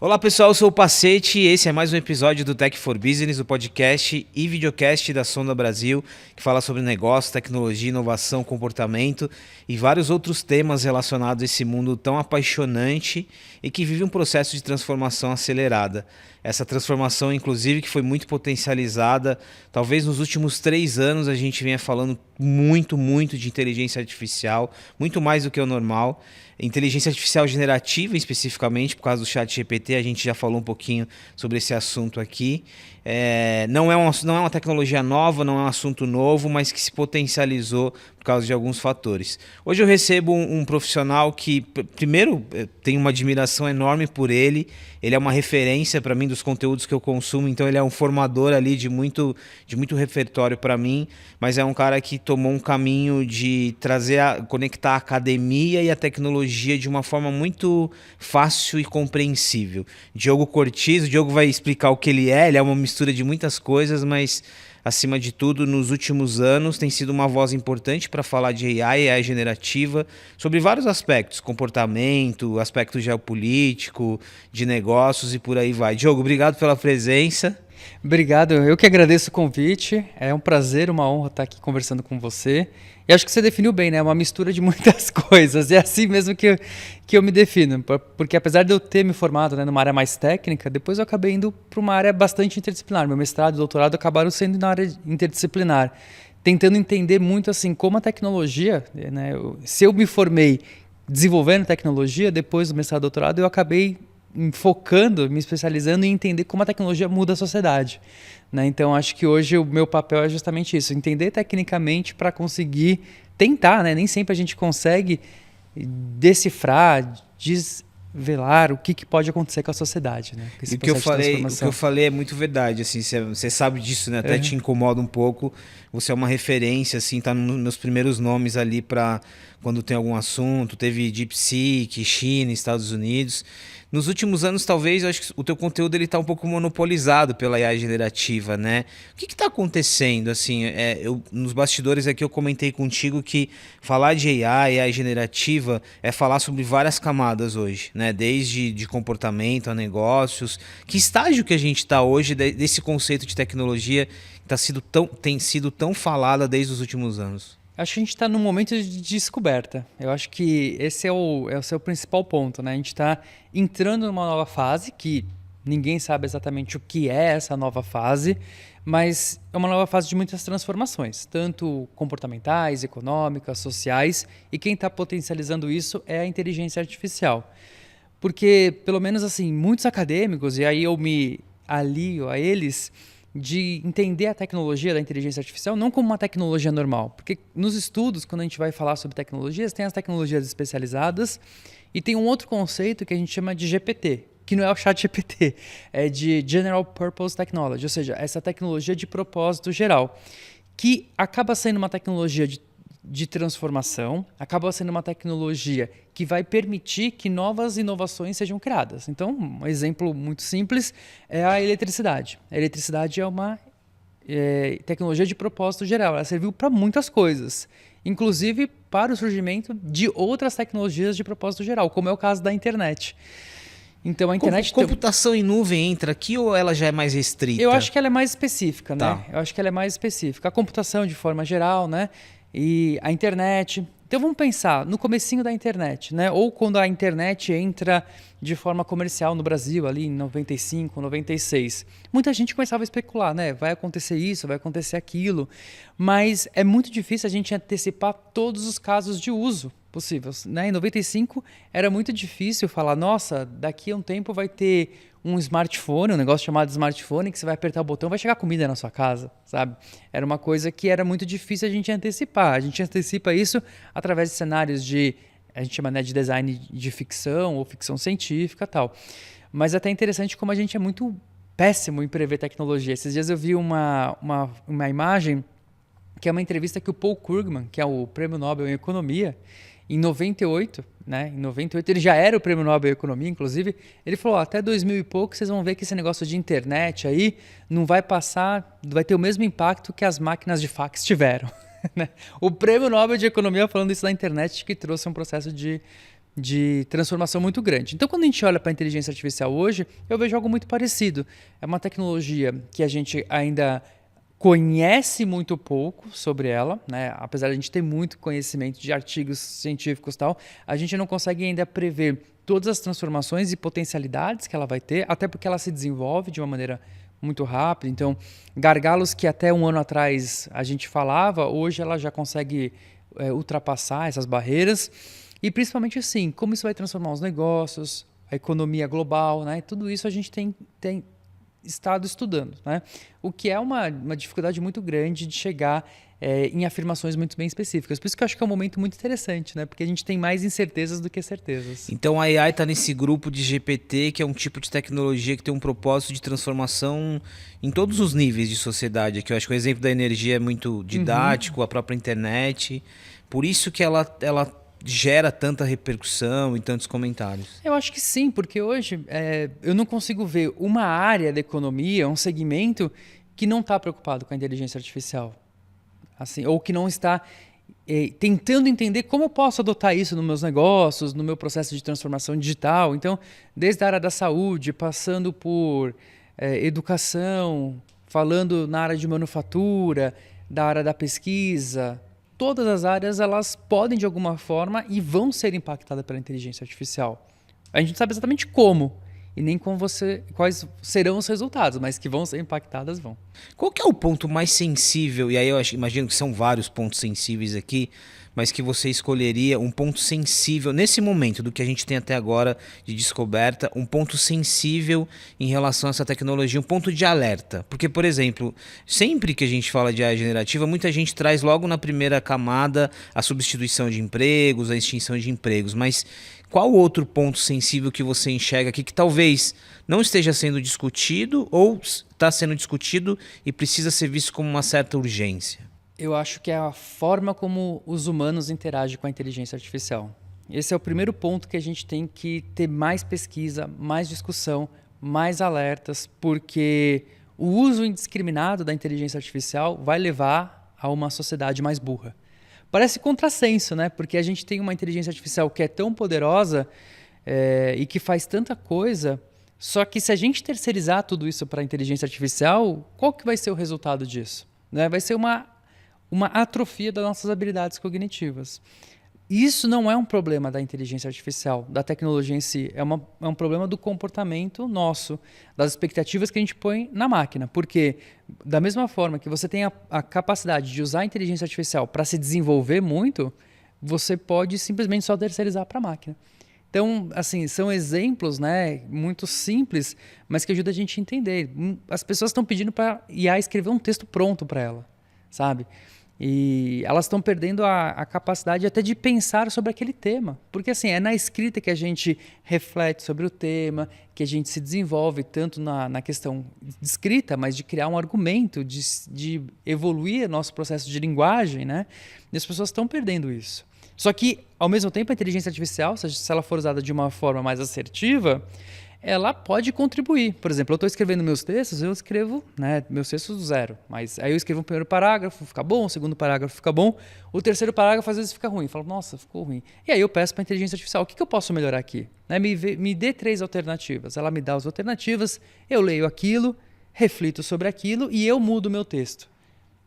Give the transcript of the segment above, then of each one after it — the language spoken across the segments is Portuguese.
Olá pessoal, eu sou o Pacete e esse é mais um episódio do Tech for Business, o podcast e videocast da Sonda Brasil, que fala sobre negócio, tecnologia, inovação, comportamento e vários outros temas relacionados a esse mundo tão apaixonante e que vive um processo de transformação acelerada. Essa transformação, inclusive, que foi muito potencializada, talvez nos últimos 3 anos a gente venha falando muito de inteligência artificial, muito mais do que o normal. Inteligência artificial generativa, especificamente, por causa do ChatGPT, a gente já falou um pouquinho sobre esse assunto aqui. Não é uma tecnologia nova, não é um assunto novo, mas que se potencializou por causa de alguns fatores. Hoje eu recebo um profissional que, primeiro, tenho uma admiração enorme por ele. Ele é uma referência para mim dos conteúdos que eu consumo, então ele é um formador ali de muito repertório para mim, mas é um cara que tomou um caminho de conectar a academia e a tecnologia de uma forma muito fácil e compreensível. Diogo Cortiz, o Diogo vai explicar o que ele é uma mistura de muitas coisas, mas acima de tudo, nos últimos anos, tem sido uma voz importante para falar de AI generativa, sobre vários aspectos, comportamento, aspecto geopolítico, de negócios e por aí vai. Diogo, obrigado pela presença. Obrigado, eu que agradeço o convite, é um prazer, uma honra estar aqui conversando com você. E acho que você definiu bem, né? É uma mistura de muitas coisas, é assim mesmo que eu me defino, porque apesar de eu ter me formado, né, numa área mais técnica, depois eu acabei indo para uma área bastante interdisciplinar. Meu mestrado e doutorado acabaram sendo na área interdisciplinar, tentando entender muito assim como a tecnologia, né? Se eu me formei desenvolvendo tecnologia, depois do mestrado e doutorado, eu acabei focando, me especializando em entender como a tecnologia muda a sociedade, né? Então, acho que hoje o meu papel é justamente isso, entender tecnicamente para conseguir tentar, né? Nem sempre a gente consegue decifrar, desvelar o que pode acontecer com a sociedade, né? E o que eu falei é muito verdade, assim, você sabe disso, né? Até te incomoda um pouco. Você é uma referência, assim, tá nos meus primeiros nomes ali para quando tem algum assunto. Teve DeepSeek, China, Estados Unidos. Nos últimos anos, talvez, eu acho que o teu conteúdo ele tá um pouco monopolizado pela AI generativa, né? O que está acontecendo? Assim, nos bastidores aqui eu comentei contigo que falar de AI generativa, é falar sobre várias camadas hoje, né? Desde de comportamento a negócios. Que estágio que a gente está hoje desse conceito de tecnologia que tem sido tão falada desde os últimos anos? Acho que a gente está num momento de descoberta. Eu acho que esse é o seu principal ponto, né? A gente está entrando numa nova fase que ninguém sabe exatamente o que é essa nova fase, mas é uma nova fase de muitas transformações, tanto comportamentais, econômicas, sociais, e quem está potencializando isso é a inteligência artificial. Porque, pelo menos assim, muitos acadêmicos, e aí eu me alio a eles, de entender a tecnologia da inteligência artificial não como uma tecnologia normal. Porque nos estudos, quando a gente vai falar sobre tecnologias, tem as tecnologias especializadas e tem um outro conceito que a gente chama de GPT, que não é o ChatGPT, é de General Purpose Technology, ou seja, essa tecnologia de propósito geral, que acaba sendo uma tecnologia de transformação, acaba sendo uma tecnologia que vai permitir que novas inovações sejam criadas. Então, um exemplo muito simples é a eletricidade. A eletricidade é uma tecnologia de propósito geral. Ela serviu para muitas coisas, inclusive para o surgimento de outras tecnologias de propósito geral, como é o caso da internet. Então, a internet computação em nuvem entra aqui ou ela já é mais restrita? Eu acho que ela é mais específica, tá, né? Eu acho que ela é mais específica. A computação, de forma geral, né? E a internet. Então vamos pensar no comecinho da internet, né? Ou quando a internet entra de forma comercial no Brasil, ali em 95, 96. Muita gente começava a especular, né? Vai acontecer isso, vai acontecer aquilo. Mas é muito difícil a gente antecipar todos os casos de uso possíveis, né? Em 95 era muito difícil falar, nossa, daqui a um tempo vai ter um smartphone, um negócio chamado smartphone, que você vai apertar o botão e vai chegar comida na sua casa, sabe? Era uma coisa que era muito difícil a gente antecipar. A gente antecipa isso através de cenários a gente chama, né, de design de ficção ou ficção científica e tal. Mas é até interessante como a gente é muito péssimo em prever tecnologia. Esses dias eu vi uma imagem que é uma entrevista que o Paul Krugman, que é o Prêmio Nobel em Economia, em 98, né? Em 98 ele já era o Prêmio Nobel em Economia, inclusive. Ele falou, até 2000 e pouco vocês vão ver que esse negócio de internet aí não vai passar, vai ter o mesmo impacto que as máquinas de fax tiveram. O Prêmio Nobel de Economia falando isso da internet, que trouxe um processo de de transformação muito grande. Então, quando a gente olha para a inteligência artificial hoje, eu vejo algo muito parecido. É uma tecnologia que a gente ainda conhece muito pouco sobre ela, né? Apesar de a gente ter muito conhecimento de artigos científicos e tal, a gente não consegue ainda prever todas as transformações e potencialidades que ela vai ter, até porque ela se desenvolve de uma maneira muito rápida. Então, gargalos que até um ano atrás a gente falava, hoje ela já consegue ultrapassar essas barreiras. E principalmente assim, como isso vai transformar os negócios, a economia global, né? Tudo isso a gente tem estado estudando, né? O que é uma dificuldade muito grande de chegar em afirmações muito bem específicas. Por isso que eu acho que é um momento muito interessante, né? Porque a gente tem mais incertezas do que certezas. Então a AI está nesse grupo de GPT, que é um tipo de tecnologia que tem um propósito de transformação em todos os níveis de sociedade. Aqui eu acho que o exemplo da energia é muito didático, a própria internet. Por isso que ela gera tanta repercussão e tantos comentários. Eu acho que sim, porque hoje eu não consigo ver uma área da economia, um segmento que não está preocupado com a inteligência artificial. Assim, ou que não está tentando entender como eu posso adotar isso nos meus negócios, no meu processo de transformação digital. Então, desde a área da saúde, passando por educação, falando na área de manufatura, da área da pesquisa, todas as áreas elas podem de alguma forma e vão ser impactadas pela inteligência artificial. A gente não sabe exatamente como e nem quais serão os resultados, mas que vão ser impactadas vão. Qual que é o ponto mais sensível? E aí eu imagino que são vários pontos sensíveis aqui, mas que você escolheria um ponto sensível nesse momento do que a gente tem até agora de descoberta, um ponto sensível em relação a essa tecnologia, um ponto de alerta. Porque, por exemplo, sempre que a gente fala de AI generativa, muita gente traz logo na primeira camada a substituição de empregos, a extinção de empregos, mas qual outro ponto sensível que você enxerga aqui que talvez não esteja sendo discutido ou está sendo discutido e precisa ser visto como uma certa urgência? Eu acho que é a forma como os humanos interagem com a inteligência artificial. Esse é o primeiro ponto que a gente tem que ter mais pesquisa, mais discussão, mais alertas, porque o uso indiscriminado da inteligência artificial vai levar a uma sociedade mais burra. Parece contrassenso, né? Porque a gente tem uma inteligência artificial que é tão poderosa e que faz tanta coisa, só que se a gente terceirizar tudo isso para a inteligência artificial, qual que vai ser o resultado disso? Né? Vai ser uma atrofia das nossas habilidades cognitivas. Isso não é um problema da inteligência artificial, da tecnologia em si. É um problema do comportamento nosso, das expectativas que a gente põe na máquina. Porque, da mesma forma que você tem a capacidade de usar a inteligência artificial para se desenvolver muito, você pode simplesmente só terceirizar para a máquina. Então, assim, são exemplos, né, muito simples, mas que ajudam a gente a entender. As pessoas estão pedindo para IA escrever um texto pronto para ela, sabe? E elas estão perdendo a capacidade até de pensar sobre aquele tema. Porque assim, é na escrita que a gente reflete sobre o tema, que a gente se desenvolve tanto na questão de escrita, mas de criar um argumento, de evoluir nosso processo de linguagem, né? E as pessoas estão perdendo isso. Só que, ao mesmo tempo, a inteligência artificial, se ela for usada de uma forma mais assertiva, ela pode contribuir. Por exemplo, eu estou escrevendo meus textos, eu escrevo meus textos do zero. Mas aí eu escrevo um primeiro parágrafo, fica bom, o segundo parágrafo fica bom, o terceiro parágrafo às vezes fica ruim. Eu falo, nossa, ficou ruim. E aí eu peço para a inteligência artificial, o que eu posso melhorar aqui? Me dê 3 alternativas. Ela me dá as alternativas, eu leio aquilo, reflito sobre aquilo e eu mudo o meu texto.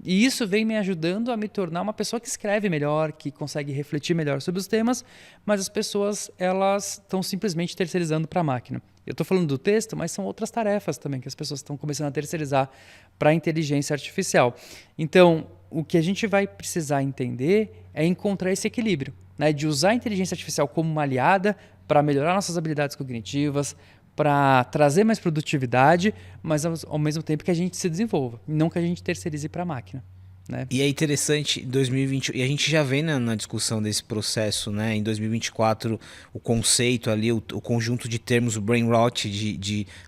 E isso vem me ajudando a me tornar uma pessoa que escreve melhor, que consegue refletir melhor sobre os temas, mas as pessoas elas estão simplesmente terceirizando para a máquina. Eu estou falando do texto, mas são outras tarefas também que as pessoas estão começando a terceirizar para a inteligência artificial. Então, o que a gente vai precisar entender é encontrar esse equilíbrio, né, de usar a inteligência artificial como uma aliada para melhorar nossas habilidades cognitivas, para trazer mais produtividade, mas ao mesmo tempo que a gente se desenvolva, não que a gente terceirize para a máquina. Né? E é interessante, 2020, e a gente já vem na discussão desse processo, né? Em 2024, o conceito ali, o conjunto de termos, o brain rot,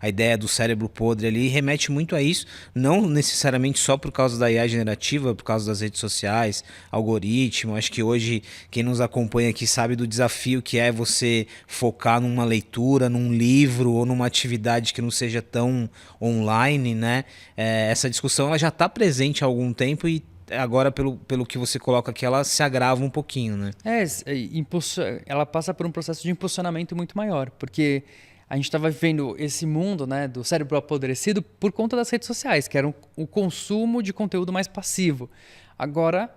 a ideia do cérebro podre ali, remete muito a isso, não necessariamente só por causa da IA generativa, por causa das redes sociais, algoritmo. Acho que hoje, quem nos acompanha aqui sabe do desafio que é você focar numa leitura, num livro ou numa atividade que não seja tão online, né? Essa discussão ela já está presente há algum tempo e agora, pelo que você coloca aqui, ela se agrava um pouquinho, né? Ela passa por um processo de impulsionamento muito maior, porque a gente estava vivendo esse mundo, né, do cérebro apodrecido por conta das redes sociais, que eram o consumo de conteúdo mais passivo. Agora,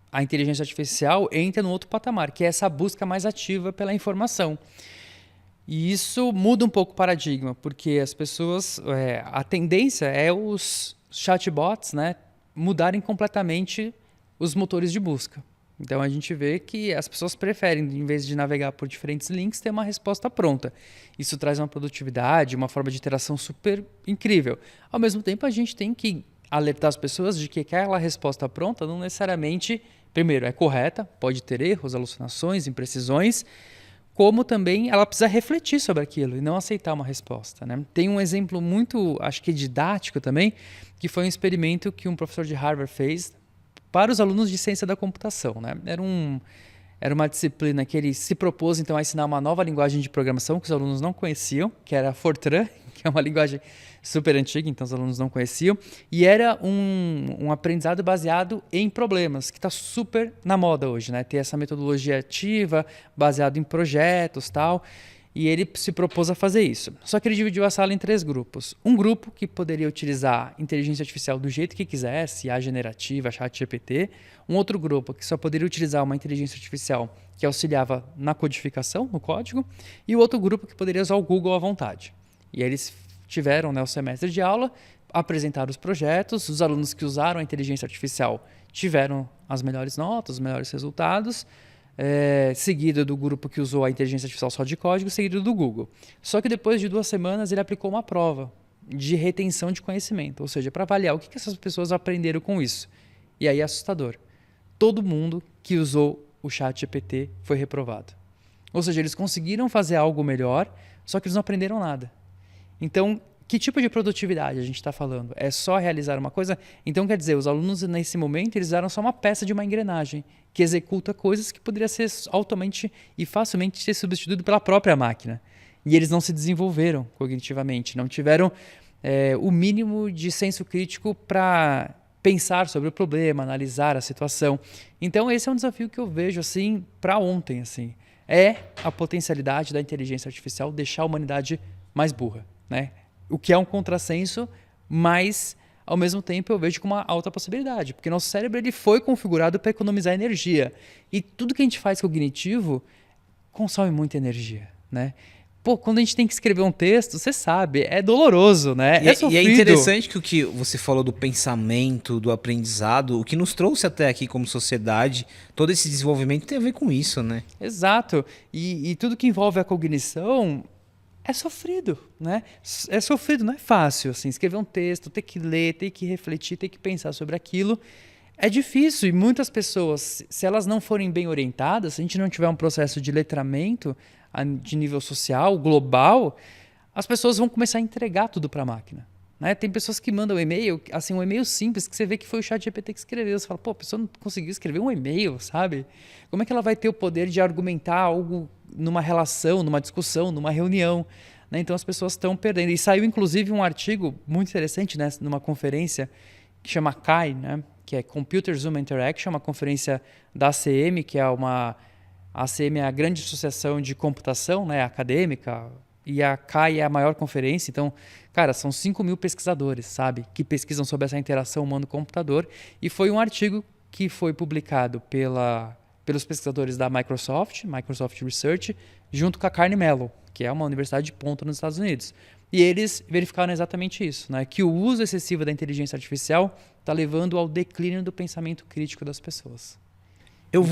a inteligência artificial entra no outro patamar, que é essa busca mais ativa pela informação. E isso muda um pouco o paradigma, porque as pessoas, a tendência é os chatbots, né, mudarem completamente os motores de busca. Então a gente vê que as pessoas preferem, em vez de navegar por diferentes links, ter uma resposta pronta. Isso traz uma produtividade, uma forma de interação super incrível. Ao mesmo tempo, a gente tem que alertar as pessoas de que aquela resposta pronta não necessariamente, primeiro, é correta, pode ter erros, alucinações, imprecisões, como também ela precisa refletir sobre aquilo e não aceitar uma resposta, né? Tem um exemplo muito, acho que didático também, que foi um experimento que um professor de Harvard fez para os alunos de ciência da computação, né? Era uma disciplina que ele se propôs então a ensinar uma nova linguagem de programação que os alunos não conheciam, que era Fortran, que é uma linguagem super antiga, então os alunos não conheciam, e era um aprendizado baseado em problemas, que está super na moda hoje, né? Ter essa metodologia ativa, baseado em projetos, tal. E ele se propôs a fazer isso. Só que ele dividiu a sala em 3 grupos. Um grupo que poderia utilizar inteligência artificial do jeito que quisesse, a generativa, ChatGPT. Um outro grupo que só poderia utilizar uma inteligência artificial que auxiliava na codificação, no código. E o outro grupo que poderia usar o Google à vontade. E aí eles tiveram, né, o semestre de aula, apresentaram os projetos. Os alunos que usaram a inteligência artificial tiveram as melhores notas, os melhores resultados. Seguido do grupo que usou a inteligência artificial só de código, seguido do Google. Só que depois de 2 semanas ele aplicou uma prova de retenção de conhecimento, ou seja, para avaliar o que essas pessoas aprenderam com isso. E aí é assustador. Todo mundo que usou o ChatGPT foi reprovado. Ou seja, eles conseguiram fazer algo melhor, só que eles não aprenderam nada. Então, que tipo de produtividade a gente está falando? É só realizar uma coisa? Então, quer dizer, os alunos nesse momento eles eram só uma peça de uma engrenagem que executa coisas que poderia ser altamente e facilmente ser substituído pela própria máquina. E eles não se desenvolveram cognitivamente, não tiveram o mínimo de senso crítico para pensar sobre o problema, analisar a situação. Então, esse é um desafio que eu vejo assim para ontem. Assim. É a potencialidade da inteligência artificial deixar a humanidade mais burra, né? O que é um contrassenso, mas ao mesmo tempo eu vejo como uma alta possibilidade, porque nosso cérebro ele foi configurado para economizar energia. E tudo que a gente faz cognitivo consome muita energia, né? Pô, quando a gente tem que escrever um texto, você sabe, é doloroso, né? É sofrido. E é interessante que o que você falou do pensamento, do aprendizado, o que nos trouxe até aqui como sociedade, todo esse desenvolvimento tem a ver com isso, né? Exato. E tudo que envolve a cognição é sofrido, né? É sofrido, não é fácil, assim, escrever um texto, ter que ler, ter que refletir, ter que pensar sobre aquilo. É difícil e muitas pessoas, se elas não forem bem orientadas, se a gente não tiver um processo de letramento de nível social, global, as pessoas vão começar a entregar tudo para a máquina. Né? Tem pessoas que mandam e-mail, assim, um e-mail simples, que você vê que foi o ChatGPT que escreveu. Você fala, pô, a pessoa não conseguiu escrever um e-mail, sabe? Como é que ela vai ter o poder de argumentar algo numa relação, numa discussão, numa reunião? Né? Então as pessoas estão perdendo. E saiu, inclusive, um artigo muito interessante, né, numa conferência que chama CAI, né, que é Computer Zoom Interaction, uma conferência da ACM, que é uma... A ACM é a grande associação de computação, né, acadêmica, e a CAI é a maior conferência. Então, cara, são 5.000 pesquisadores, sabe, que pesquisam sobre essa interação humano-computador. E foi um artigo que foi publicado pelos pesquisadores da Microsoft Research, junto com a Carnegie Mellon, que é uma universidade de ponta nos Estados Unidos. E eles verificaram exatamente isso, né, que o uso excessivo da inteligência artificial está levando ao declínio do pensamento crítico das pessoas. Eu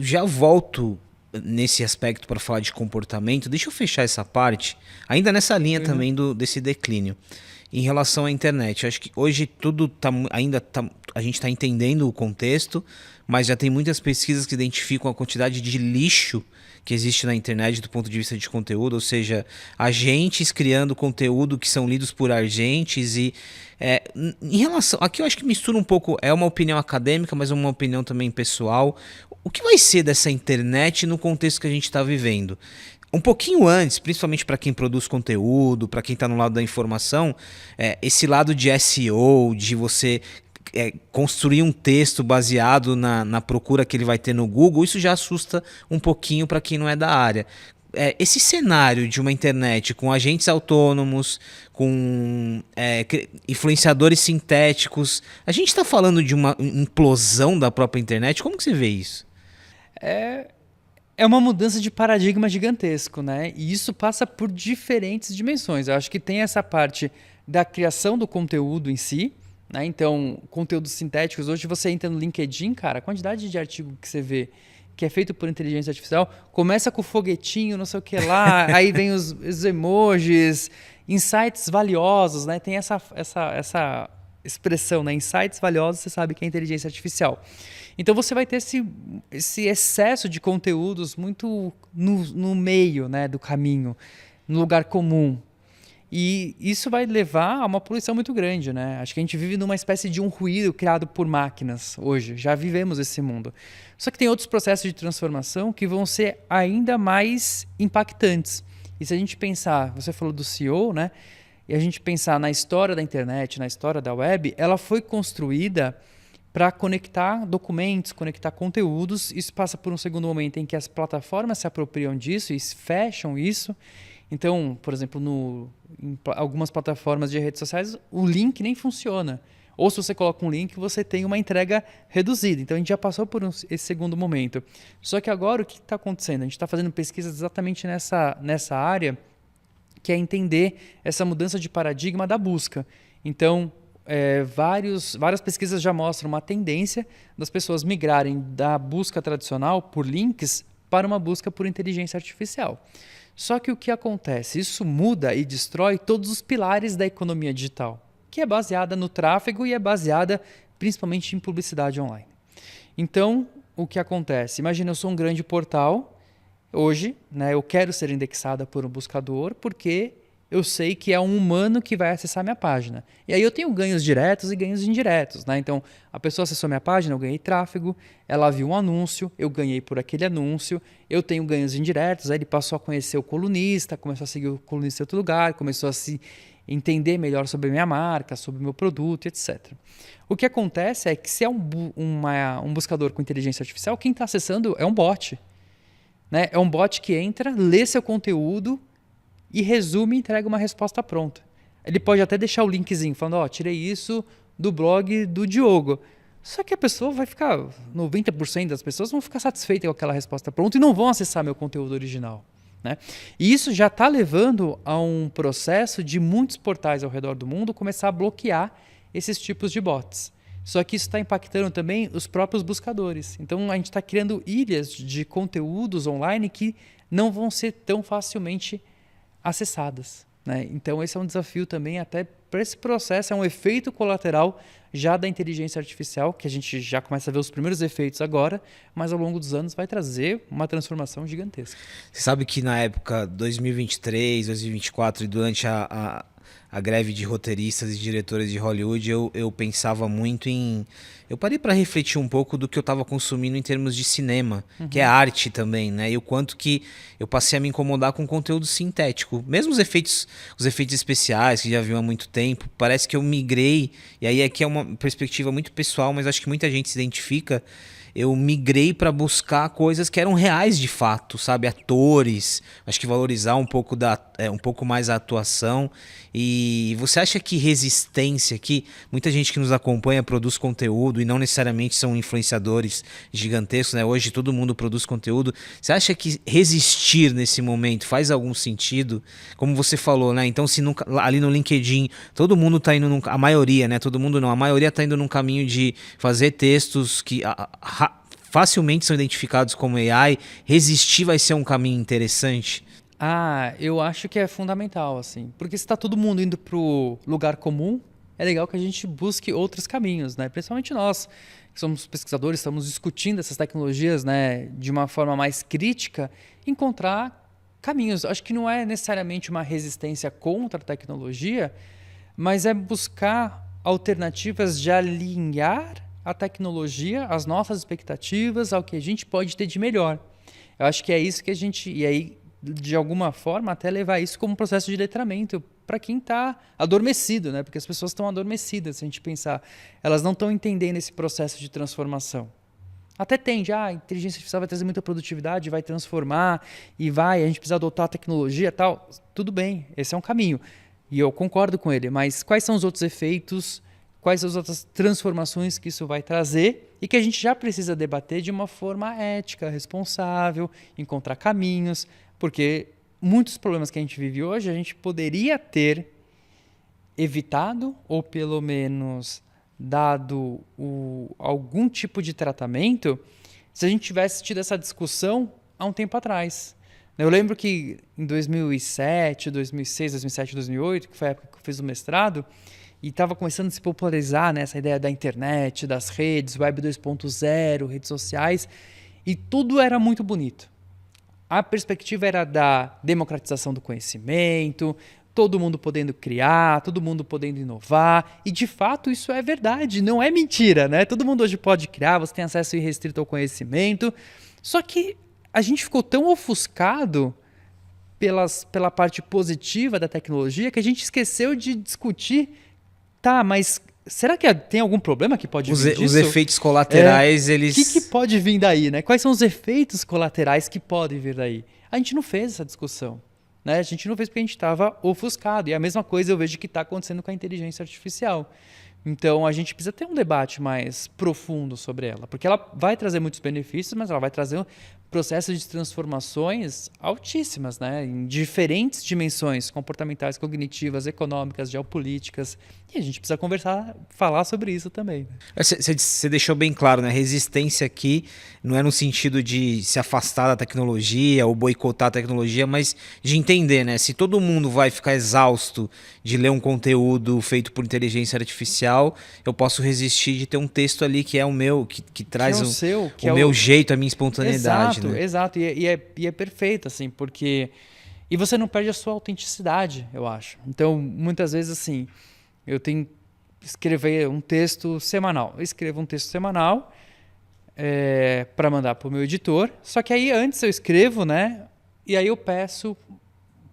já volto nesse aspecto para falar de comportamento. Deixa eu fechar essa parte, ainda nessa linha também desse declínio. Em relação à internet, eu acho que hoje tudo a gente está entendendo o contexto, mas já tem muitas pesquisas que identificam a quantidade de lixo que existe na internet do ponto de vista de conteúdo, ou seja, agentes criando conteúdo que são lidos por agentes. E em relação, aqui eu acho que mistura um pouco, é uma opinião acadêmica, mas é uma opinião também pessoal. O que vai ser dessa internet no contexto que a gente está vivendo? Um pouquinho antes, principalmente para quem produz conteúdo, para quem está no lado da informação, esse lado de SEO, de você construir um texto baseado na procura que ele vai ter no Google, isso já assusta um pouquinho para quem não é da área. Esse cenário de uma internet com agentes autônomos, com influenciadores sintéticos, a gente está falando de uma implosão da própria internet? Como que você vê isso? É uma mudança de paradigma gigantesco, né? E isso passa por diferentes dimensões. Eu acho que tem essa parte da criação do conteúdo em si, né? Então, conteúdos sintéticos. Hoje você entra no LinkedIn, cara, a quantidade de artigo que você vê que é feito por inteligência artificial, começa com o foguetinho, não sei o que lá, aí vem os emojis, insights valiosos, né? Tem essa expressão, né? Insights valiosos, você sabe que é inteligência artificial. Então você vai ter esse excesso de conteúdos muito no meio, né, do caminho, no lugar comum. E isso vai levar a uma poluição muito grande, né? Acho que a gente vive numa espécie de um ruído criado por máquinas hoje. Já vivemos esse mundo. Só que tem outros processos de transformação que vão ser ainda mais impactantes. E se a gente pensar, você falou do CEO, né? E a gente pensar na história da internet, na história da web, ela foi construída para conectar documentos, conectar conteúdos. Isso passa por um segundo momento em que as plataformas se apropriam disso e fecham isso. Então, por exemplo, em algumas plataformas de redes sociais, o link nem funciona. Ou se você coloca um link, você tem uma entrega reduzida. Então, a gente já passou por esse segundo momento. Só que agora, o que está acontecendo? A gente está fazendo pesquisas exatamente nessa área, que é entender essa mudança de paradigma da busca. Então, várias pesquisas já mostram uma tendência das pessoas migrarem da busca tradicional por links para uma busca por inteligência artificial. Só que o que acontece? Isso muda e destrói todos os pilares da economia digital, que é baseada no tráfego e é baseada principalmente em publicidade online. Então, o que acontece? Imagina, eu sou um grande portal, hoje, né, eu quero ser indexada por um buscador porque eu sei que é um humano que vai acessar minha página. E aí eu tenho ganhos diretos e ganhos indiretos, né? Então, a pessoa acessou minha página, eu ganhei tráfego, ela viu um anúncio, eu ganhei por aquele anúncio, eu tenho ganhos indiretos, aí ele passou a conhecer o colunista, começou a seguir o colunista em outro lugar, começou a se entender melhor sobre a minha marca, sobre o meu produto, etc. O que acontece é que se é um buscador com inteligência artificial, quem está acessando é um bot, né? É um bot que entra, lê seu conteúdo, e resume e entrega uma resposta pronta. Ele pode até deixar o linkzinho falando, tirei isso do blog do Diogo. Só que a pessoa vai ficar, 90% das pessoas vão ficar satisfeitas com aquela resposta pronta e não vão acessar meu conteúdo original, né? E isso já está levando a um processo de muitos portais ao redor do mundo começar a bloquear esses tipos de bots. Só que isso está impactando também os próprios buscadores. Então a gente está criando ilhas de conteúdos online que não vão ser tão facilmente acessadas, né? Então esse é um desafio também até para esse processo, é um efeito colateral já da inteligência artificial, que a gente já começa a ver os primeiros efeitos agora, mas ao longo dos anos vai trazer uma transformação gigantesca. Você sabe que na época 2023, 2024 e durante a greve de roteiristas e diretores de Hollywood, eu pensava muito em... Eu parei para refletir um pouco do que eu estava consumindo em termos de cinema, que é arte também, né? E o quanto que eu passei a me incomodar com conteúdo sintético. Mesmo os efeitos especiais, que já vi há muito tempo, parece que eu migrei, e aí aqui é uma perspectiva muito pessoal, mas acho que muita gente se identifica. Eu migrei para buscar coisas que eram reais de fato, sabe? Atores, acho que valorizar um pouco mais a atuação. E você acha que resistência, que muita gente que nos acompanha produz conteúdo e não necessariamente são influenciadores gigantescos, né? Hoje todo mundo produz conteúdo. Você acha que resistir nesse momento faz algum sentido? Como você falou, né? Então, se ali no LinkedIn todo mundo está indo, a maioria, né? Todo mundo não, a maioria está indo num caminho de fazer textos que facilmente são identificados como AI, resistir vai ser um caminho interessante? Eu acho que é fundamental, assim, porque se está todo mundo indo para o lugar comum, é legal que a gente busque outros caminhos, né? Principalmente nós, que somos pesquisadores, estamos discutindo essas tecnologias, né, de uma forma mais crítica, encontrar caminhos. Acho que não é necessariamente uma resistência contra a tecnologia, mas é buscar alternativas de alinhar a tecnologia, as nossas expectativas, ao que a gente pode ter de melhor. Eu acho que é isso que a gente... E aí, de alguma forma, até levar isso como um processo de letramento para quem está adormecido, né? Porque as pessoas estão adormecidas, se a gente pensar. Elas não estão entendendo esse processo de transformação. Até tende, a inteligência artificial vai trazer muita produtividade, vai transformar, a gente precisa adotar a tecnologia e tal. Tudo bem, esse é um caminho. E eu concordo com ele, mas quais são os outros efeitos, quais são as outras transformações que isso vai trazer e que a gente já precisa debater de uma forma ética, responsável, encontrar caminhos, porque muitos problemas que a gente vive hoje a gente poderia ter evitado ou pelo menos dado algum tipo de tratamento se a gente tivesse tido essa discussão há um tempo atrás. Eu lembro que em 2007, 2008, que foi a época que eu fiz o mestrado, e estava começando a se popularizar, né, essa ideia da internet, das redes, Web 2.0, redes sociais, e tudo era muito bonito. A perspectiva era da democratização do conhecimento, todo mundo podendo criar, todo mundo podendo inovar, e de fato isso é verdade, não é mentira, né? Todo mundo hoje pode criar, você tem acesso irrestrito ao conhecimento, só que a gente ficou tão ofuscado pela parte positiva da tecnologia que a gente esqueceu de discutir, mas será que tem algum problema que pode vir disso? Os efeitos colaterais, eles... O que pode vir daí, né? Quais são os efeitos colaterais que podem vir daí? A gente não fez essa discussão. Né? A gente não fez porque a gente estava ofuscado. E a mesma coisa eu vejo que está acontecendo com a inteligência artificial. Então, a gente precisa ter um debate mais profundo sobre ela, porque ela vai trazer muitos benefícios, mas ela vai trazer processos de transformações altíssimas, né? Em diferentes dimensões, comportamentais, cognitivas, econômicas, geopolíticas. E a gente precisa falar sobre isso também. Você deixou bem claro, né? Resistência aqui não é no sentido de se afastar da tecnologia ou boicotar a tecnologia, mas de entender, né? Se todo mundo vai ficar exausto de ler um conteúdo feito por inteligência artificial, eu posso resistir de ter um texto ali que é o meu, que traz o meu jeito, a minha espontaneidade. Exato, né? Exato. E é perfeito, assim, porque... E você não perde a sua autenticidade, eu acho. Então, muitas vezes, assim, eu tenho que escrever um texto semanal. Eu escrevo um texto semanal para mandar para o meu editor, só que aí antes eu escrevo, né? E aí eu peço,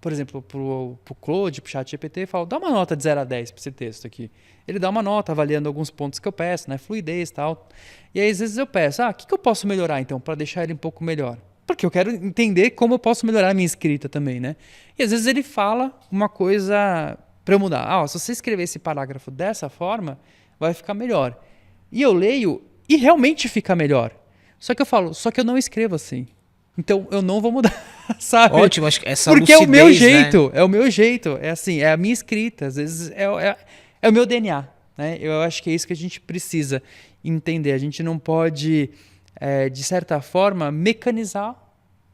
por exemplo, para o Claude, para o ChatGPT, e falo, dá uma nota de 0 a 10 para esse texto aqui. Ele dá uma nota avaliando alguns pontos que eu peço, né? Fluidez e tal. E aí às vezes eu peço, o que eu posso melhorar então para deixar ele um pouco melhor? Porque eu quero entender como eu posso melhorar a minha escrita também, né? E às vezes ele fala uma coisa para eu mudar. Se você escrever esse parágrafo dessa forma, vai ficar melhor. E eu leio e realmente fica melhor. Só que eu falo, eu não escrevo assim. Então eu não vou mudar, sabe? Ótimo, acho que essa porque lucidez, é o meu jeito, né? é o meu jeito. É assim, é a minha escrita, às vezes é o meu DNA, né? Eu acho que é isso que a gente precisa entender. A gente não pode, de certa forma, mecanizar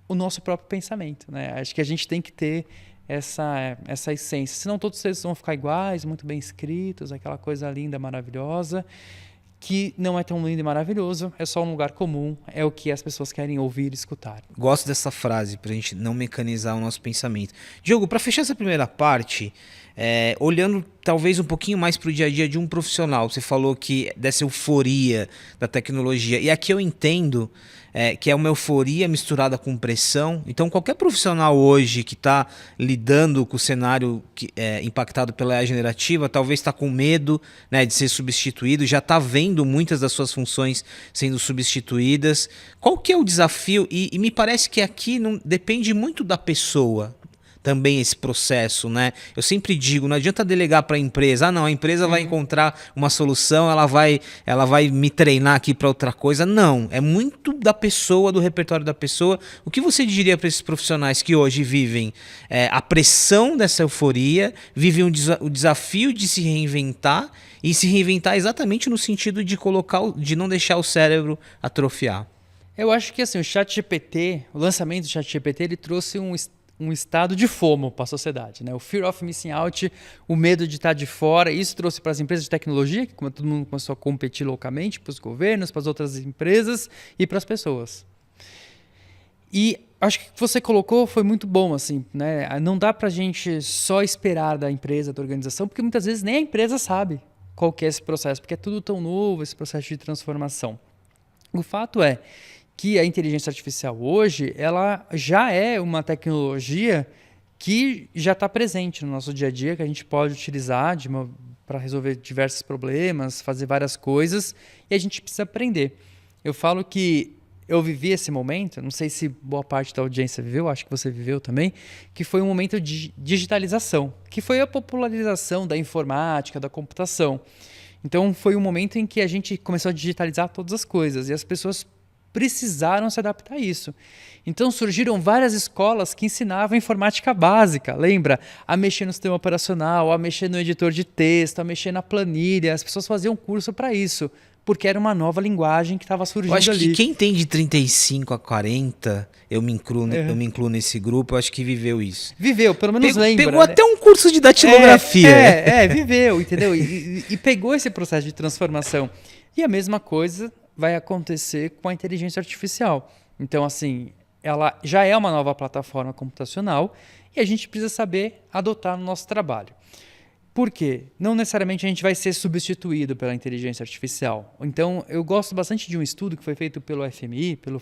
o nosso próprio pensamento, né? Acho que a gente tem que ter essa essência. Senão todos os textos vão ficar iguais, muito bem escritos, aquela coisa linda, maravilhosa, que não é tão lindo e maravilhoso, é só um lugar comum, é o que as pessoas querem ouvir e escutar. Gosto dessa frase, pra gente não mecanizar o nosso pensamento. Diogo, para fechar essa primeira parte, olhando talvez um pouquinho mais para o dia a dia de um profissional, você falou que dessa euforia da tecnologia, e aqui eu entendo que é uma euforia misturada com pressão. Então qualquer profissional hoje que está lidando com o cenário impactado pela AI generativa, talvez está com medo, né, de ser substituído, já está vendo muitas das suas funções sendo substituídas. Qual que é o desafio? E me parece que aqui não depende muito da pessoa também esse processo, né? Eu sempre digo, não adianta delegar para a empresa. Não, a empresa vai encontrar uma solução, ela vai me treinar aqui para outra coisa. Não, é muito da pessoa, do repertório da pessoa. O que você diria para esses profissionais que hoje vivem a pressão dessa euforia, vivem o desafio de se reinventar e se reinventar exatamente no sentido de não deixar o cérebro atrofiar? Eu acho que assim, o lançamento do ChatGPT, ele trouxe um estado de FOMO para a sociedade, né? O Fear of Missing Out, o medo de estar de fora. Isso trouxe para as empresas de tecnologia, que todo mundo começou a competir loucamente, para os governos, para as outras empresas e para as pessoas. E acho que o que você colocou foi muito bom, assim, né? Não dá para a gente só esperar da empresa, da organização, porque muitas vezes nem a empresa sabe qual que é esse processo, porque é tudo tão novo, esse processo de transformação. O fato é que a inteligência artificial hoje, ela já é uma tecnologia que já está presente no nosso dia a dia, que a gente pode utilizar para resolver diversos problemas, fazer várias coisas, e a gente precisa aprender. Eu falo que eu vivi esse momento, não sei se boa parte da audiência viveu, acho que você viveu também, que foi um momento de digitalização, que foi a popularização da informática, da computação. Então foi um momento em que a gente começou a digitalizar todas as coisas e as pessoas precisaram se adaptar a isso. Então surgiram várias escolas que ensinavam informática básica, lembra? A mexer no sistema operacional, a mexer no editor de texto, a mexer na planilha. As pessoas faziam curso para isso, porque era uma nova linguagem que estava surgindo ali. Eu acho que quem tem de 35 a 40, eu me incluo nesse grupo, eu acho que viveu isso. Viveu, pelo menos lembra. Pegou até um curso de datilografia. Viveu, entendeu? E pegou esse processo de transformação. E a mesma coisa vai acontecer com a inteligência artificial. Então, assim, ela já é uma nova plataforma computacional e a gente precisa saber adotar no nosso trabalho. Por quê? Não necessariamente a gente vai ser substituído pela inteligência artificial. Então, eu gosto bastante de um estudo que foi feito pelo FMI, pelo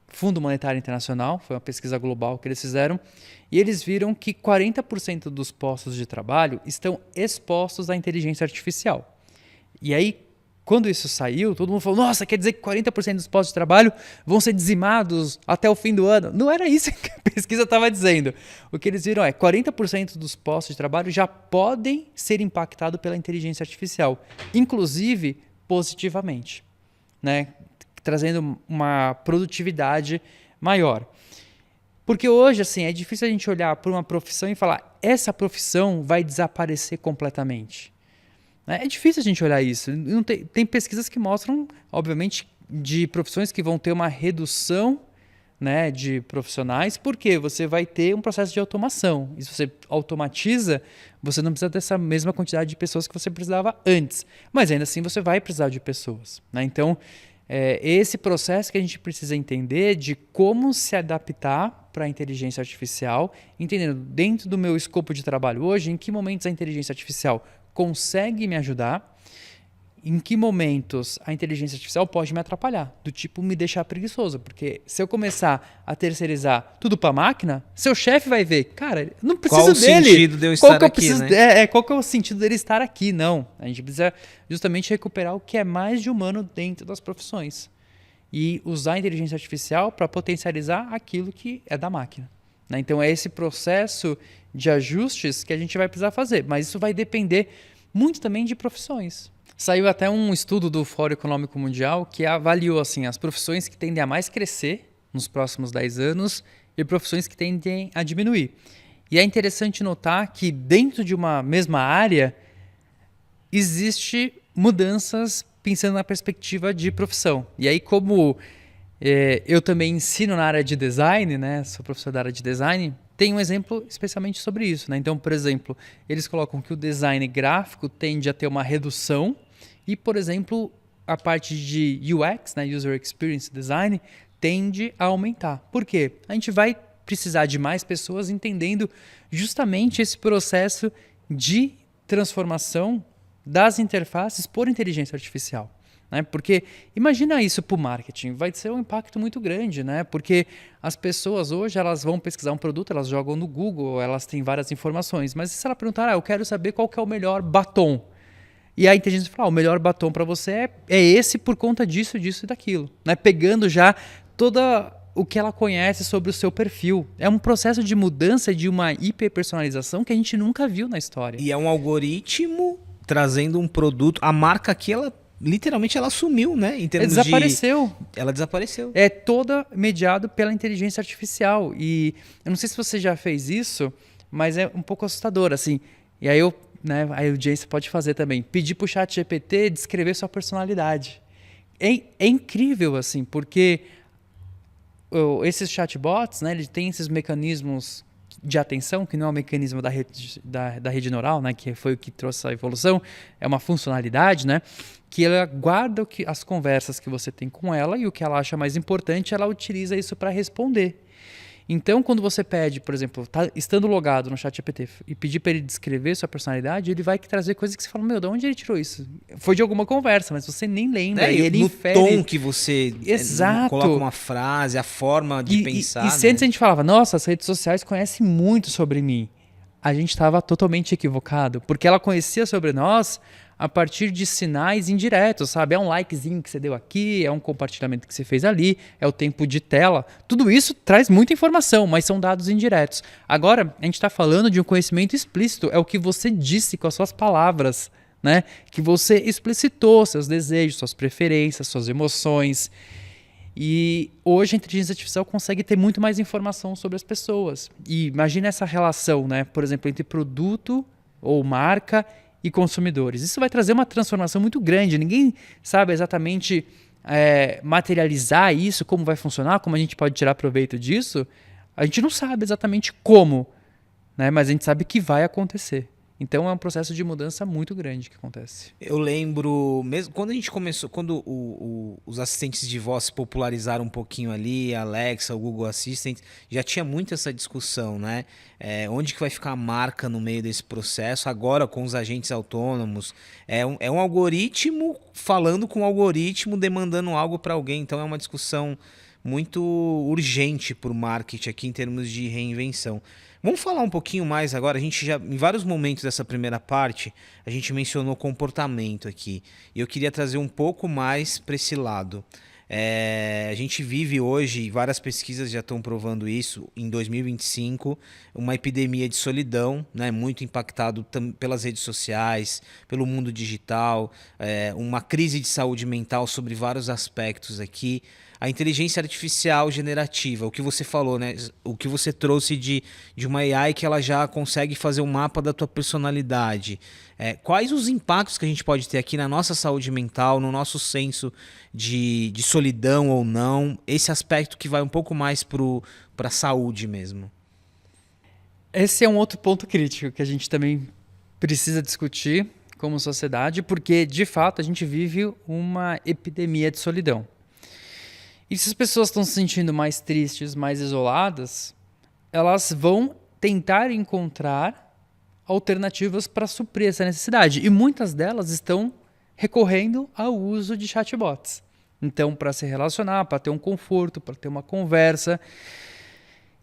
Fundo Monetário Internacional, foi uma pesquisa global que eles fizeram, e eles viram que 40% dos postos de trabalho estão expostos à inteligência artificial. E aí, quando isso saiu, todo mundo falou, nossa, quer dizer que 40% dos postos de trabalho vão ser dizimados até o fim do ano. Não era isso que a pesquisa estava dizendo. O que eles viram é que 40% dos postos de trabalho já podem ser impactados pela inteligência artificial, inclusive positivamente, né? Trazendo uma produtividade maior. Porque hoje, assim, é difícil a gente olhar para uma profissão e falar, essa profissão vai desaparecer completamente. É difícil a gente olhar isso. Não tem pesquisas que mostram, obviamente, de profissões que vão ter uma redução, né, de profissionais, porque você vai ter um processo de automação. E se você automatiza, você não precisa dessa mesma quantidade de pessoas que você precisava antes. Mas ainda assim você vai precisar de pessoas, né? Então, esse processo que a gente precisa entender de como se adaptar para a inteligência artificial, entendendo dentro do meu escopo de trabalho hoje, em que momentos a inteligência artificial consegue me ajudar, em que momentos a inteligência artificial pode me atrapalhar, do tipo me deixar preguiçoso, porque se eu começar a terceirizar tudo para a máquina, seu chefe vai ver, cara, não preciso dele. Qual o sentido de eu estar aqui, né? Qual que é o sentido dele estar aqui? Não, a gente precisa justamente recuperar o que é mais de humano dentro das profissões e usar a inteligência artificial para potencializar aquilo que é da máquina. Então é esse processo de ajustes que a gente vai precisar fazer, mas isso vai depender muito também de profissões. Saiu até um estudo do Fórum Econômico Mundial que avaliou assim, as profissões que tendem a mais crescer nos próximos 10 anos e profissões que tendem a diminuir. E é interessante notar que dentro de uma mesma área existe mudanças pensando na perspectiva de profissão. E aí como eu também ensino na área de design, né? Sou professor da área de design, tem um exemplo especialmente sobre isso, né? Então, por exemplo, eles colocam que o design gráfico tende a ter uma redução e, por exemplo, a parte de UX, né? User Experience Design, tende a aumentar. Por quê? A gente vai precisar de mais pessoas entendendo justamente esse processo de transformação das interfaces por inteligência artificial. Porque imagina isso para o marketing, vai ser um impacto muito grande, né? Porque as pessoas hoje elas vão pesquisar um produto, elas jogam no Google, elas têm várias informações, mas se ela perguntar, eu quero saber qual que é o melhor batom, e a inteligência fala, o melhor batom para você é esse por conta disso, disso e daquilo, né? Pegando já toda o que ela conhece sobre o seu perfil. É um processo de mudança de uma hiperpersonalização que a gente nunca viu na história. E é um algoritmo trazendo um produto, a marca que ela literalmente ela sumiu, né? Em termos desapareceu. Ela desapareceu. É toda mediado pela inteligência artificial. E eu não sei se você já fez isso, mas é um pouco assustador, assim. E aí a audiência pode fazer também. Pedir para o ChatGPT descrever sua personalidade. É incrível, assim, porque esses chatbots, né, eles têm esses mecanismos de atenção, que não é um mecanismo da rede neural, né, que foi o que trouxe a evolução, é uma funcionalidade, né, que ela guarda as conversas que você tem com ela e o que ela acha mais importante, ela utiliza isso para responder. Então, quando você pede, por exemplo, estando logado no ChatGPT e pedir para ele descrever sua personalidade, ele vai trazer coisas que você fala, meu, de onde ele tirou isso? Foi de alguma conversa, mas você nem lembra. Né? E ele no infere... tom que você Exato. coloca uma frase, a forma de pensar. E se antes a gente falava, nossa, as redes sociais conhecem muito sobre mim, a gente estava totalmente equivocado, porque ela conhecia sobre nós a partir de sinais indiretos, sabe? É um likezinho que você deu aqui, é um compartilhamento que você fez ali, é o tempo de tela. Tudo isso traz muita informação, mas são dados indiretos. Agora, a gente está falando de um conhecimento explícito, é o que você disse com as suas palavras, né? Que você explicitou seus desejos, suas preferências, suas emoções. E hoje a inteligência artificial consegue ter muito mais informação sobre as pessoas. E imagina essa relação, né? Por exemplo, entre produto ou marca e consumidores. Isso vai trazer uma transformação muito grande. Ninguém sabe exatamente materializar isso, como vai funcionar, como a gente pode tirar proveito disso. A gente não sabe exatamente como, né? Mas a gente sabe que vai acontecer. Então é um processo de mudança muito grande que acontece. Eu lembro, mesmo quando a gente começou, quando os assistentes de voz se popularizaram um pouquinho ali, a Alexa, o Google Assistant, já tinha muito essa discussão, né? Onde que vai ficar a marca no meio desse processo? Agora com os agentes autônomos, é um algoritmo falando com um algoritmo, demandando algo para alguém. Então é uma discussão muito urgente para o marketing aqui em termos de reinvenção. Vamos falar um pouquinho mais agora. A gente já, em vários momentos dessa primeira parte, a gente mencionou comportamento aqui. E eu queria trazer um pouco mais para esse lado. A gente vive hoje, várias pesquisas já estão provando isso, em 2025, uma epidemia de solidão, né, muito impactado pelas redes sociais, pelo mundo digital, uma crise de saúde mental sobre vários aspectos aqui. A inteligência artificial generativa, o que você falou, né? O que você trouxe de uma AI que ela já consegue fazer um mapa da tua personalidade. Quais os impactos que a gente pode ter aqui na nossa saúde mental, no nosso senso de solidão ou não? Esse aspecto que vai um pouco mais para a saúde mesmo. Esse é um outro ponto crítico que a gente também precisa discutir como sociedade, porque, de fato, a gente vive uma epidemia de solidão. E se as pessoas estão se sentindo mais tristes, mais isoladas, elas vão tentar encontrar alternativas para suprir essa necessidade. E muitas delas estão recorrendo ao uso de chatbots. Então, para se relacionar, para ter um conforto, para ter uma conversa.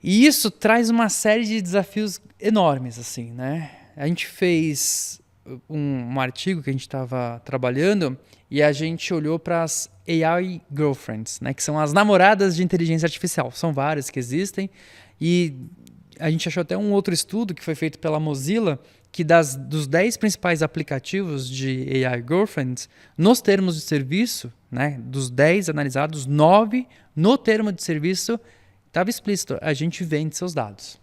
E isso traz uma série de desafios enormes, assim, né? A gente fez um artigo que a gente estava trabalhando e a gente olhou para as AI Girlfriends, né, que são as namoradas de inteligência artificial. São várias que existem e a gente achou até um outro estudo que foi feito pela Mozilla que dos 10 principais aplicativos de AI Girlfriends, nos termos de serviço, né, dos 10 analisados, 9 no termo de serviço estava explícito, a gente vende seus dados.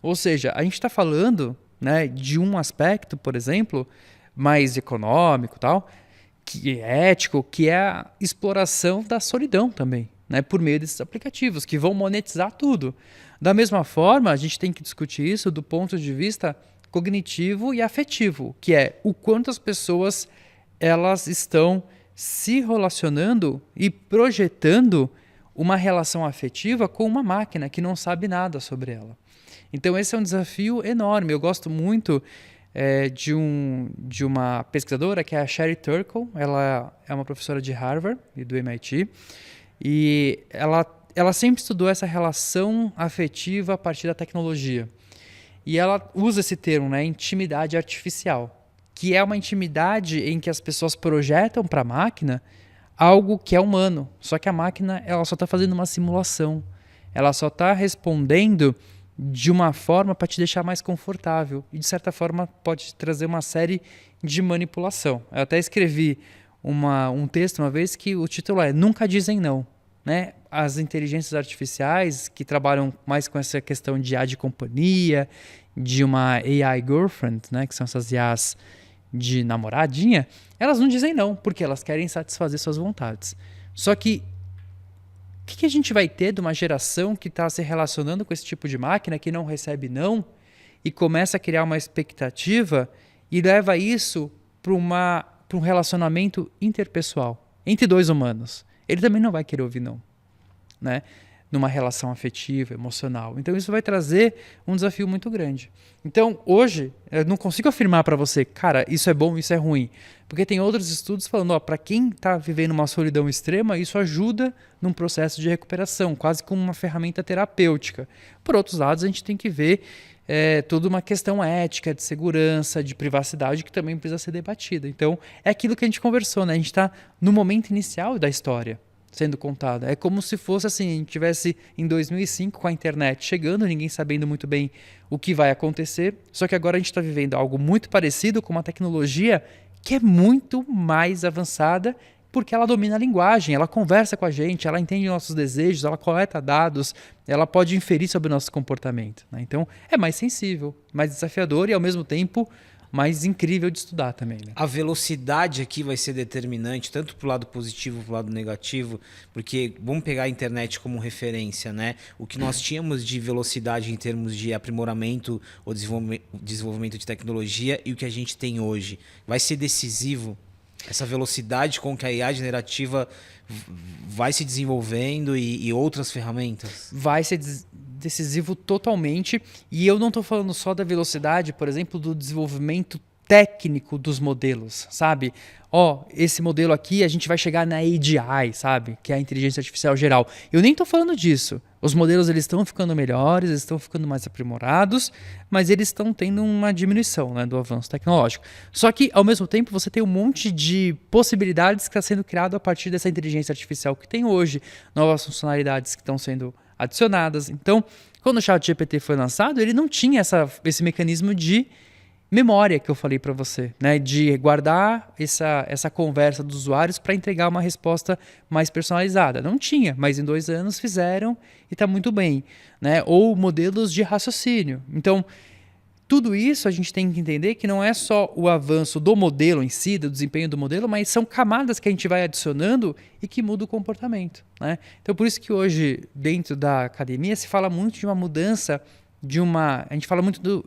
Ou seja, a gente está falando, né, de um aspecto, por exemplo, mais econômico, tal, que é ético, que é a exploração da solidão também, né, por meio desses aplicativos, que vão monetizar tudo. Da mesma forma, a gente tem que discutir isso do ponto de vista cognitivo e afetivo, que é o quanto as pessoas elas estão se relacionando e projetando uma relação afetiva com uma máquina que não sabe nada sobre ela. Então esse é um desafio enorme. Eu gosto muito de uma pesquisadora que é a Sherry Turkle. Ela é uma professora de Harvard e do MIT. E ela sempre estudou essa relação afetiva a partir da tecnologia. E ela usa esse termo, né, intimidade artificial, que é uma intimidade em que as pessoas projetam para a máquina algo que é humano. Só que a máquina ela só está fazendo uma simulação. Ela só está respondendo de uma forma para te deixar mais confortável. E, de certa forma, pode trazer uma série de manipulação. Eu até escrevi um texto uma vez que o título é Nunca Dizem Não. Né? As inteligências artificiais que trabalham mais com essa questão de IA de companhia, de uma AI girlfriend, né? Que são essas IAs de namoradinha, elas não dizem não, porque elas querem satisfazer suas vontades. Só que o que a gente vai ter de uma geração que está se relacionando com esse tipo de máquina, que não recebe não, e começa a criar uma expectativa e leva isso para um relacionamento interpessoal, entre dois humanos? Ele também não vai querer ouvir não. Né? numa relação afetiva, emocional. Então isso vai trazer um desafio muito grande. Então hoje eu não consigo afirmar para você, cara, isso é bom, isso é ruim. Porque tem outros estudos falando, para quem está vivendo uma solidão extrema, isso ajuda num processo de recuperação, quase como uma ferramenta terapêutica. Por outros lados, a gente tem que ver toda uma questão ética, de segurança, de privacidade, que também precisa ser debatida. Então, é aquilo que a gente conversou, né? A gente está no momento inicial da história sendo contada. É como se fosse assim, a gente estivesse em 2005 com a internet chegando, ninguém sabendo muito bem o que vai acontecer, só que agora a gente está vivendo algo muito parecido com uma tecnologia que é muito mais avançada, porque ela domina a linguagem, ela conversa com a gente, ela entende nossos desejos, ela coleta dados, ela pode inferir sobre o nosso comportamento, né? Então, é mais sensível, mais desafiador e, ao mesmo tempo, mais incrível de estudar também, né? A velocidade aqui vai ser determinante, tanto para o lado positivo para o lado negativo, porque vamos pegar a internet como referência, né? O que nós tínhamos de velocidade em termos de aprimoramento ou desenvolvimento de tecnologia e o que a gente tem hoje. Vai ser decisivo essa velocidade com que a IA generativa vai se desenvolvendo e outras ferramentas? Vai ser decisivo totalmente. E eu não estou falando só da velocidade, por exemplo, do desenvolvimento técnico dos modelos, sabe? Esse modelo aqui a gente vai chegar na AGI, sabe? Que é a inteligência artificial geral. Eu nem estou falando disso. Os modelos eles estão ficando melhores, eles estão ficando mais aprimorados, mas eles estão tendo uma diminuição, né, do avanço tecnológico. Só que, ao mesmo tempo, você tem um monte de possibilidades que está sendo criado a partir dessa inteligência artificial que tem hoje, novas funcionalidades que estão sendo adicionadas. Então, quando o ChatGPT foi lançado, ele não tinha esse mecanismo de memória que eu falei para você, né? De guardar essa conversa dos usuários para entregar uma resposta mais personalizada. Não tinha, mas em 2 anos fizeram e está muito bem, né? Ou modelos de raciocínio. Então, tudo isso a gente tem que entender que não é só o avanço do modelo em si, do desempenho do modelo, mas são camadas que a gente vai adicionando e que muda o comportamento, né? Então, por isso que hoje, dentro da academia, se fala muito de uma mudança a gente fala muito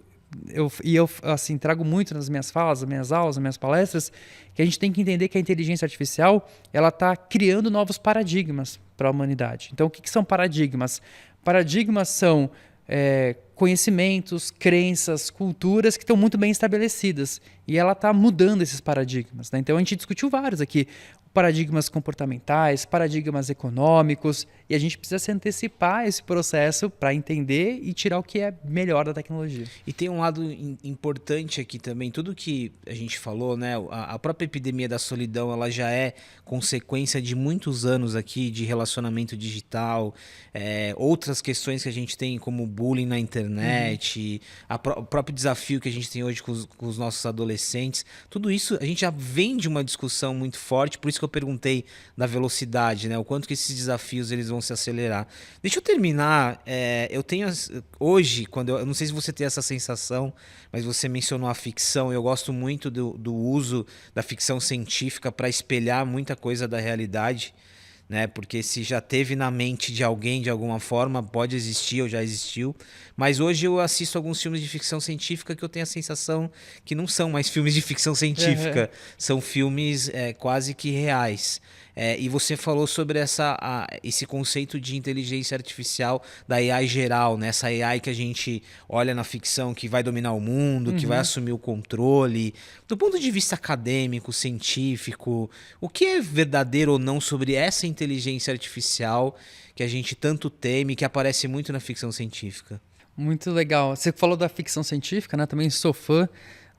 eu assim, trago muito nas minhas falas, nas minhas aulas, nas minhas palestras, que a gente tem que entender que a inteligência artificial ela está criando novos paradigmas para a humanidade. Então, o que são paradigmas? Paradigmas são conhecimentos, crenças, culturas que estão muito bem estabelecidas. E ela está mudando esses paradigmas, né? Então, a gente discutiu vários aqui. Paradigmas comportamentais, paradigmas econômicos, e a gente precisa se antecipar a esse processo para entender e tirar o que é melhor da tecnologia. E tem um lado importante aqui também, tudo que a gente falou, né? A própria epidemia da solidão, ela já é consequência de muitos anos aqui de relacionamento digital, outras questões que a gente tem como bullying na internet, o próprio desafio que a gente tem hoje com os nossos adolescentes, tudo isso a gente já vem de uma discussão muito forte, por isso que eu perguntei da velocidade, né? O quanto que esses desafios eles vão se acelerar. Deixa eu terminar. Eu tenho hoje, eu não sei se você tem essa sensação, mas você mencionou a ficção. Eu gosto muito do uso da ficção científica para espelhar muita coisa da realidade, né? Porque se já teve na mente de alguém de alguma forma, pode existir ou já existiu. Mas hoje eu assisto alguns filmes de ficção científica que eu tenho a sensação que não são mais filmes de ficção científica, são filmes quase que reais. E você falou sobre esse conceito de inteligência artificial da AI geral, né? Essa AI que a gente olha na ficção que vai dominar o mundo, que vai assumir o controle. Do ponto de vista acadêmico, científico, o que é verdadeiro ou não sobre essa inteligência artificial que a gente tanto teme, que aparece muito na ficção científica? Muito legal. Você falou da ficção científica, né? Também sou fã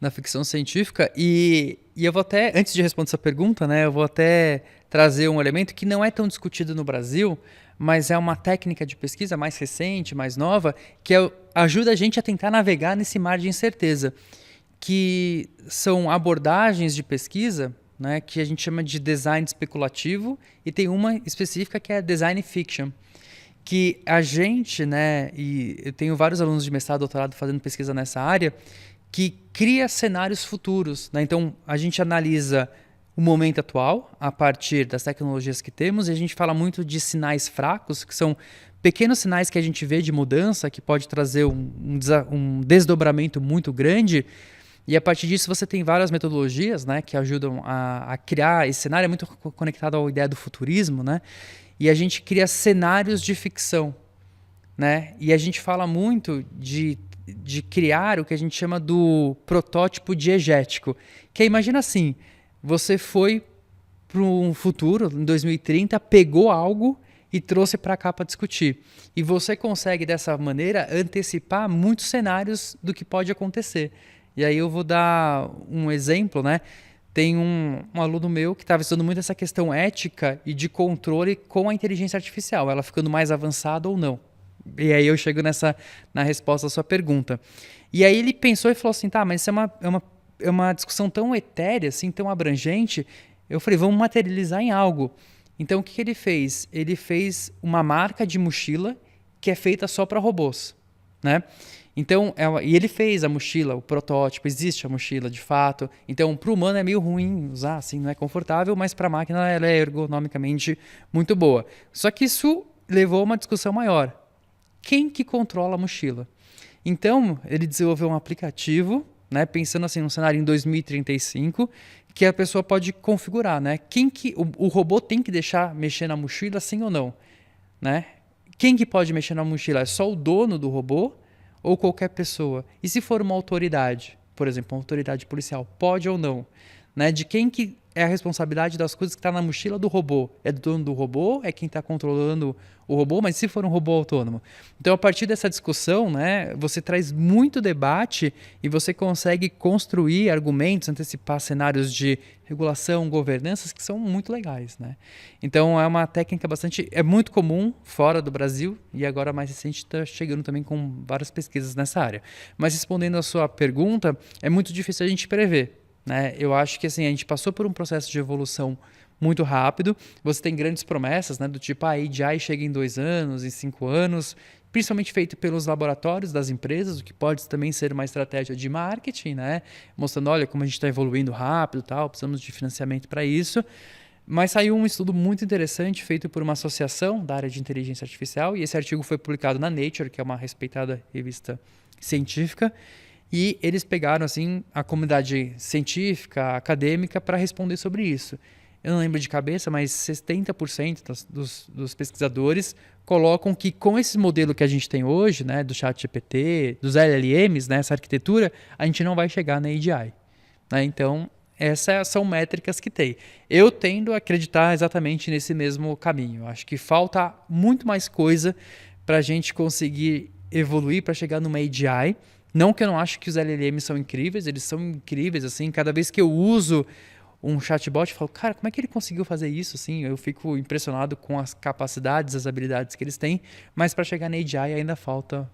da ficção científica e eu vou até, antes de responder essa pergunta, né? Eu vou até trazer um elemento que não é tão discutido no Brasil, mas é uma técnica de pesquisa mais recente, mais nova, que ajuda a gente a tentar navegar nesse mar de incerteza, que são abordagens de pesquisa, né, que a gente chama de design especulativo, e tem uma específica que é design fiction, que a gente, né, e eu tenho vários alunos de mestrado e doutorado fazendo pesquisa nessa área, que cria cenários futuros, né? Então, a gente analisa o momento atual a partir das tecnologias que temos e a gente fala muito de sinais fracos, que são pequenos sinais que a gente vê de mudança, que pode trazer um desdobramento muito grande. E a partir disso você tem várias metodologias, né, que ajudam a criar esse cenário. É muito conectado à ideia do futurismo, né? e a gente cria cenários de ficção, né? E a gente fala muito de criar o que a gente chama do protótipo diegético, que é, imagina assim, você foi para um futuro, em 2030, pegou algo e trouxe para cá para discutir. E você consegue, dessa maneira, antecipar muitos cenários do que pode acontecer. E aí eu vou dar um exemplo, né? Tem um aluno meu que estava estudando muito essa questão ética e de controle com a inteligência artificial, ela ficando mais avançada ou não. E aí eu chego na resposta à sua pergunta. E aí ele pensou e falou assim, tá, mas isso é uma discussão tão etérea, assim, tão abrangente. Eu falei, vamos materializar em algo. Então o que ele fez? Ele fez uma marca de mochila que é feita só para robôs, né? Então, e ele fez a mochila, o protótipo, existe a mochila de fato. Então, para o humano é meio ruim usar, assim, não é confortável, mas para a máquina ela é ergonomicamente muito boa. Só que isso levou a uma discussão maior. Quem que controla a mochila? Então, ele desenvolveu um aplicativo, né, pensando assim num cenário em 2035, que a pessoa pode configurar, né? O robô tem que deixar mexer na mochila, sim ou não, né? Quem que pode mexer na mochila? É só o dono do robô ou qualquer pessoa? E se for uma autoridade, por exemplo, uma autoridade policial, pode ou não? Né? De quem que é a responsabilidade das coisas que está na mochila do robô? É do dono do robô? É quem está controlando o robô? Mas se for um robô autônomo? Então, a partir dessa discussão, né, você traz muito debate e você consegue construir argumentos, antecipar cenários de regulação, governanças que são muito legais, né? Então, é uma técnica é muito comum fora do Brasil e agora mais recente está chegando também com várias pesquisas nessa área. Mas respondendo a sua pergunta, é muito difícil a gente prever. Né? Eu acho que assim, a gente passou por um processo de evolução muito rápido. Você tem grandes promessas, né, do tipo a AGI chega em 2 anos, em 5 anos, principalmente feito pelos laboratórios das empresas, o que pode também ser uma estratégia de marketing, né? Mostrando, olha, como a gente está evoluindo rápido, tal, precisamos de financiamento para isso. Mas saiu um estudo muito interessante feito por uma associação da área de inteligência artificial, e esse artigo foi publicado na Nature, que é uma respeitada revista científica. E eles pegaram assim a comunidade científica, acadêmica, para responder sobre isso. Eu não lembro de cabeça, mas 70% dos pesquisadores colocam que com esse modelo que a gente tem hoje, né, do ChatGPT, dos LLMs, né, essa arquitetura, a gente não vai chegar na AGI. Né? Então, essas são métricas que tem. Eu tendo a acreditar exatamente nesse mesmo caminho. Acho que falta muito mais coisa para a gente conseguir evoluir para chegar numa AGI. Não que eu não acho que os LLMs são incríveis, eles são incríveis, assim, cada vez que eu uso um chatbot, eu falo, cara, como é que ele conseguiu fazer isso, assim? Eu fico impressionado com as capacidades, as habilidades que eles têm, mas para chegar na AGI ainda falta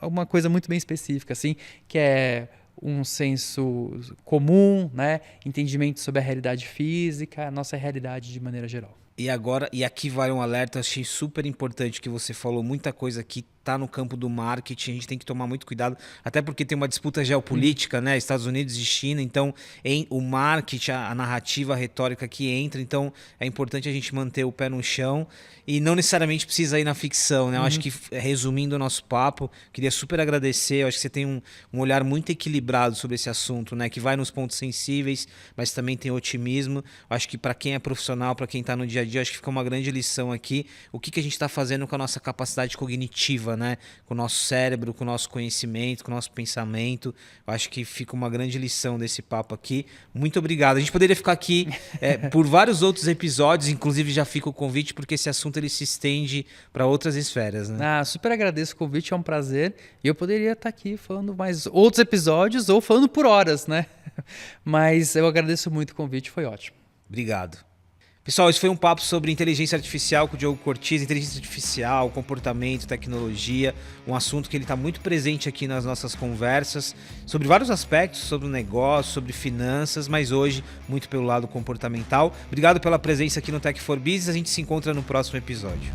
uma coisa muito bem específica, assim, que é um senso comum, né? Entendimento sobre a realidade física, a nossa realidade de maneira geral. E aqui vai um alerta, achei super importante que você falou muita coisa que está no campo do marketing, a gente tem que tomar muito cuidado, até porque tem uma disputa geopolítica, né, Estados Unidos e China, então o marketing, a narrativa, a retórica que entra, então é importante a gente manter o pé no chão e não necessariamente precisa ir na ficção, né? Eu acho que, resumindo o nosso papo, queria super agradecer, eu acho que você tem um olhar muito equilibrado sobre esse assunto, né, que vai nos pontos sensíveis, mas também tem otimismo. Eu acho que para quem é profissional, para quem está no dia a dia, acho que fica uma grande lição aqui, o que a gente está fazendo com a nossa capacidade cognitiva, né? Com o nosso cérebro, com o nosso conhecimento, com o nosso pensamento. Eu acho que fica uma grande lição desse papo aqui. Muito obrigado. A gente poderia ficar aqui por vários outros episódios, inclusive já fica o convite, porque esse assunto ele se estende para outras esferas, né? Super agradeço o convite, é um prazer. E eu poderia estar aqui falando mais outros episódios ou falando por horas, né? Mas eu agradeço muito o convite, foi ótimo. Obrigado. Pessoal, esse foi um papo sobre inteligência artificial com o Diogo Cortiz, inteligência artificial, comportamento, tecnologia, um assunto que ele está muito presente aqui nas nossas conversas, sobre vários aspectos, sobre o negócio, sobre finanças, mas hoje muito pelo lado comportamental. Obrigado pela presença aqui no Tech for Business, a gente se encontra no próximo episódio.